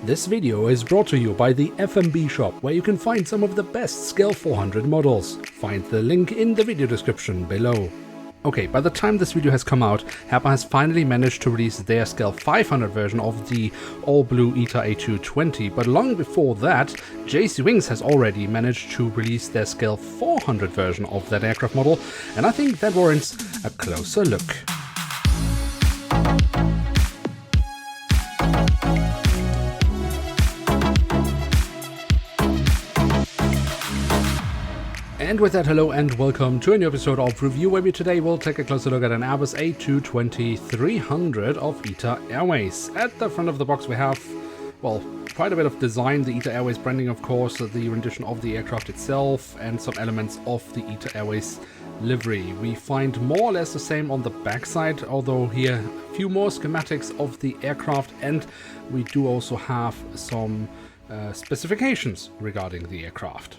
This video is brought to you by the FMB Shop, where you can find some of the best Scale 400 models. Find the link in the video description below. Okay, by the time this video has come out, Airbus has finally managed to release their Scale 500 version of the all-blue ITA A220, but long before that, JC Wings has already managed to release their Scale 400 version of that aircraft model, and I think that warrants a closer look. And with that, hello and welcome to a new episode of Review, where we today will take a closer look at an Airbus A220-300 of ITA Airways. At the front of the box we have, well, quite a bit of design, the ITA Airways branding of course, the rendition of the aircraft itself, and some elements of the ITA Airways livery. We find more or less the same on the backside, although here a few more schematics of the aircraft, and we do also have some specifications regarding the aircraft.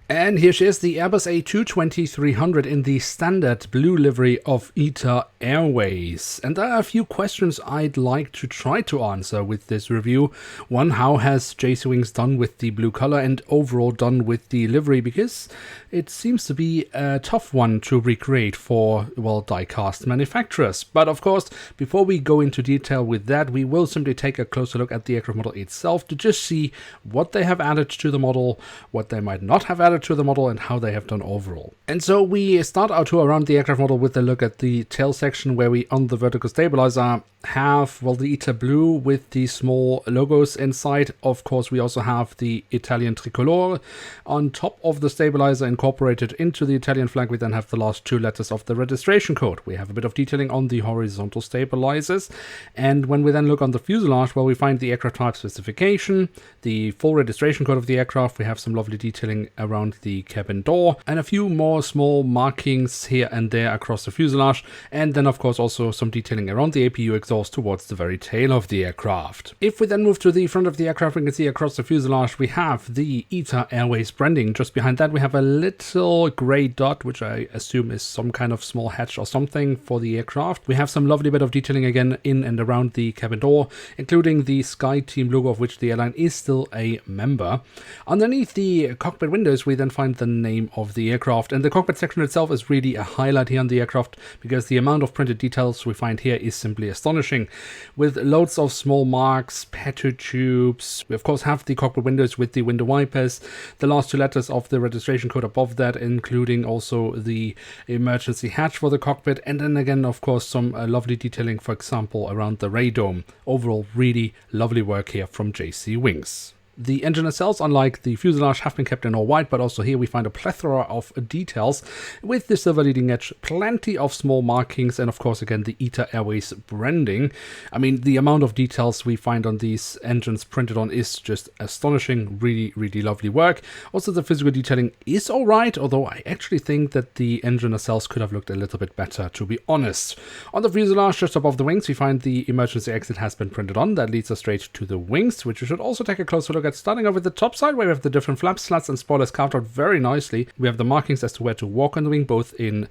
And here she is, the Airbus A220-300 in the standard blue livery of ITA Airways. And there are a few questions I'd like to try to answer with this review. One, how has JC Wings done with the blue color and overall done with the livery? Because it seems to be a tough one to recreate for, well, die-cast manufacturers. But of course, before we go into detail with that, we will simply take a closer look at the aircraft model itself to just see what they have added to the model, what they might not have added to the model, and how they have done overall. And so we start our tour around the aircraft model with a look at the tail section, where we, on the vertical stabilizer, have, well, the ITA blue with the small logos inside. Of course, we also have the Italian tricolore on top of the stabilizer incorporated into the Italian flag. We then have the last two letters of the registration code. We have a bit of detailing on the horizontal stabilizers. And when we then look on the fuselage, well, we find the aircraft type specification, the full registration code of the aircraft. We have some lovely detailing around the cabin door, and a few more small markings here and there across the fuselage, and then of course also some detailing around the APU exhaust towards the very tail of the aircraft. If we then move to the front of the aircraft, we can see across the fuselage we have the ITA Airways branding. Just behind that we have a little grey dot, which I assume is some kind of small hatch or something for the aircraft. We have some lovely bit of detailing again in and around the cabin door, including the Sky Team logo, of which the airline is still a member. Underneath the cockpit windows we then find the name of the aircraft, and the cockpit section itself is really a highlight here on the aircraft, because the amount of printed details we find here is simply astonishing, with loads of small marks, peto tubes. We of course have the cockpit windows with the window wipers, the last two letters of the registration code above that, including also the emergency hatch for the cockpit, and then again of course some lovely detailing, for example around the radome. Overall, really lovely work here from JC Wings. The engine nacelles, unlike the fuselage, have been kept in all white, but also here we find a plethora of details with the silver leading edge, plenty of small markings, and of course again the ITA Airways branding. I mean, the amount of details we find on these engines printed on is just astonishing. Really, really lovely work. Also, the physical detailing is alright, although I actually think that the engine nacelles could have looked a little bit better, to be honest. On the fuselage, just above the wings, we find the emergency exit has been printed on. That leads us straight to the wings, which we should also take a closer look at. Starting off with the top side, where we have the different flaps, slats and spoilers carved out very nicely. We have the markings as to where to walk on the wing, both in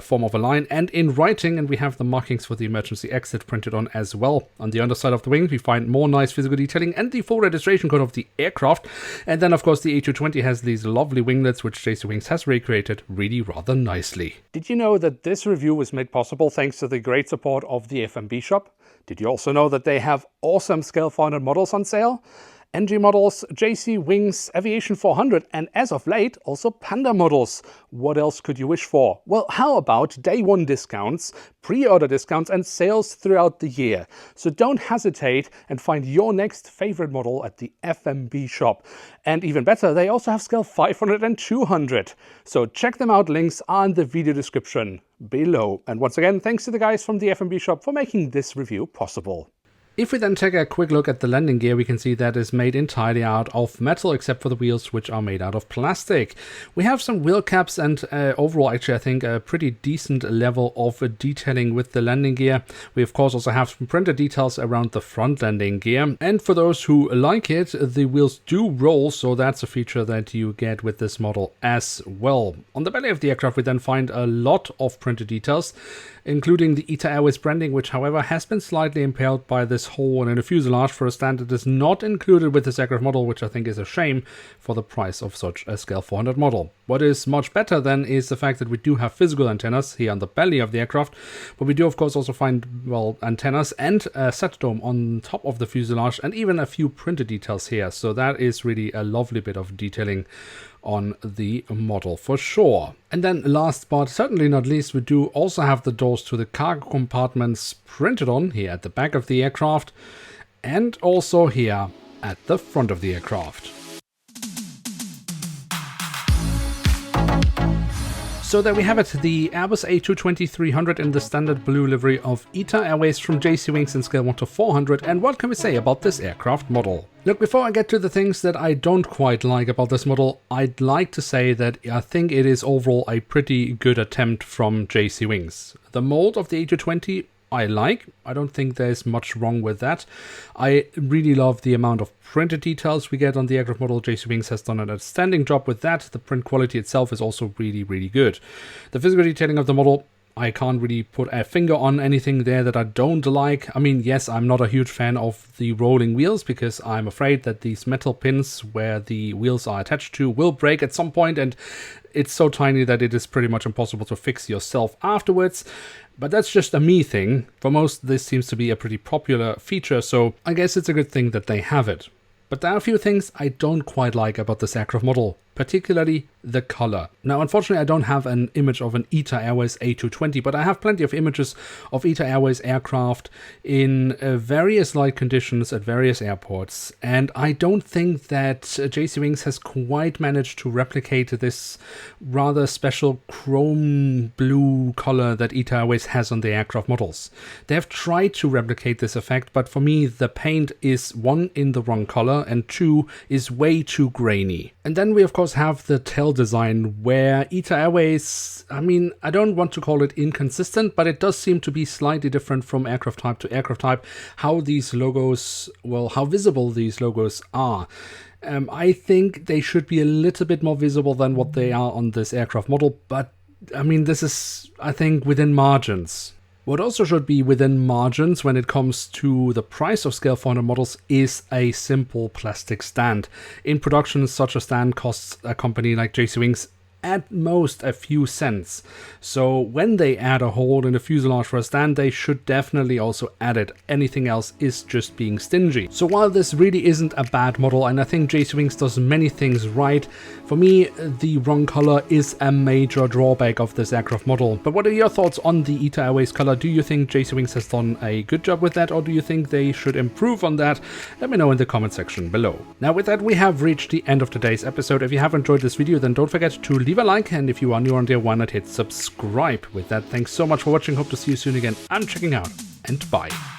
form of a line and in writing, and we have the markings for the emergency exit printed on as well. On the underside of the wing we find more nice physical detailing and the full registration code of the aircraft, and then of course the A220 has these lovely winglets which JC Wings has recreated really rather nicely. Did you know that this review was made possible thanks to the great support of the FMB Shop? Did you also know that they have awesome Scale 400 models on sale? NG models, JC Wings, Aviation 400, and as of late, also Panda models. What else could you wish for? Well, how about day one discounts, pre-order discounts, and sales throughout the year? So don't hesitate and find your next favorite model at the FMB Shop. And even better, they also have Scale 500 and 200. So check them out, links are in the video description below. And once again, thanks to the guys from the FMB Shop for making this review possible. If we then take a quick look at the landing gear, we can see that is made entirely out of metal, except for the wheels, which are made out of plastic. We have some wheel caps and overall, actually, I think a pretty decent level of detailing with the landing gear. We, of course, also have some printed details around the front landing gear. And for those who like it, the wheels do roll, so that's a feature that you get with this model as well. On the belly of the aircraft, we then find a lot of printed details. including the ITA Airways branding, which however has been slightly impaired by this hole in the fuselage for a stand that is not included with this aircraft model, which I think is a shame for the price of such a Scale 400 model. What is much better then is the fact that we do have physical antennas here on the belly of the aircraft, but we do of course also find, well, antennas and a set dome on top of the fuselage and even a few printed details here. So that is really a lovely bit of detailing on the model for sure. And then last but certainly not least, we do also have the doors to the cargo compartments printed on here at the back of the aircraft and also here at the front of the aircraft. So there we have it, the Airbus A220-300 in the standard blue livery of ITA Airways from JC Wings in scale 1:400. And what can we say about this aircraft model? Look, before I get to the things that I don't quite like about this model, I'd like to say that I think it is overall a pretty good attempt from JC Wings. The mold of the A220 I like. I don't think there's much wrong with that. I really love the amount of printed details we get on the aircraft model. JC Wings has done an outstanding job with that. The print quality itself is also really, really good. The physical detailing of the model, I can't really put a finger on anything there that I don't like. I mean, yes, I'm not a huge fan of the rolling wheels because I'm afraid that these metal pins where the wheels are attached to will break at some point, and it's so tiny that it is pretty much impossible to fix yourself afterwards. But that's just a me thing. For most, this seems to be a pretty popular feature, so I guess it's a good thing that they have it. But there are a few things I don't quite like about this aircraft model, particularly the color. Now, unfortunately, I don't have an image of an ITA Airways A220, but I have plenty of images of ITA Airways aircraft in various light conditions at various airports. And I don't think that JC Wings has quite managed to replicate this rather special chrome blue color that ITA Airways has on the aircraft models. They have tried to replicate this effect, but for me, the paint is one, in the wrong color, and two, is way too grainy. And then we of course have the tail design where ITA Airways, I mean, I don't want to call it inconsistent, but it does seem to be slightly different from aircraft type to aircraft type, how these logos, well, how visible these logos are. I think they should be a little bit more visible than what they are on this aircraft model, but I mean, this is, I think, within margins. What also should be within margins when it comes to the price of Scale 400 models is a simple plastic stand. In production, such a stand costs a company like JC Wings at most a few cents. So when they add a hole in the fuselage for a stand, they should definitely also add it. Anything else is just being stingy. So while this really isn't a bad model, and I think JC Wings does many things right, for me, the wrong color is a major drawback of this aircraft model. But what are your thoughts on the ITA Airways color? Do you think JC Wings has done a good job with that, or do you think they should improve on that? Let me know in the comment section below. Now with that, we have reached the end of today's episode. If you have enjoyed this video, then don't forget to leave a like, and if you are new on there, why not hit subscribe? With that, thanks so much for watching. Hope to see you soon again. I'm checking out, and bye.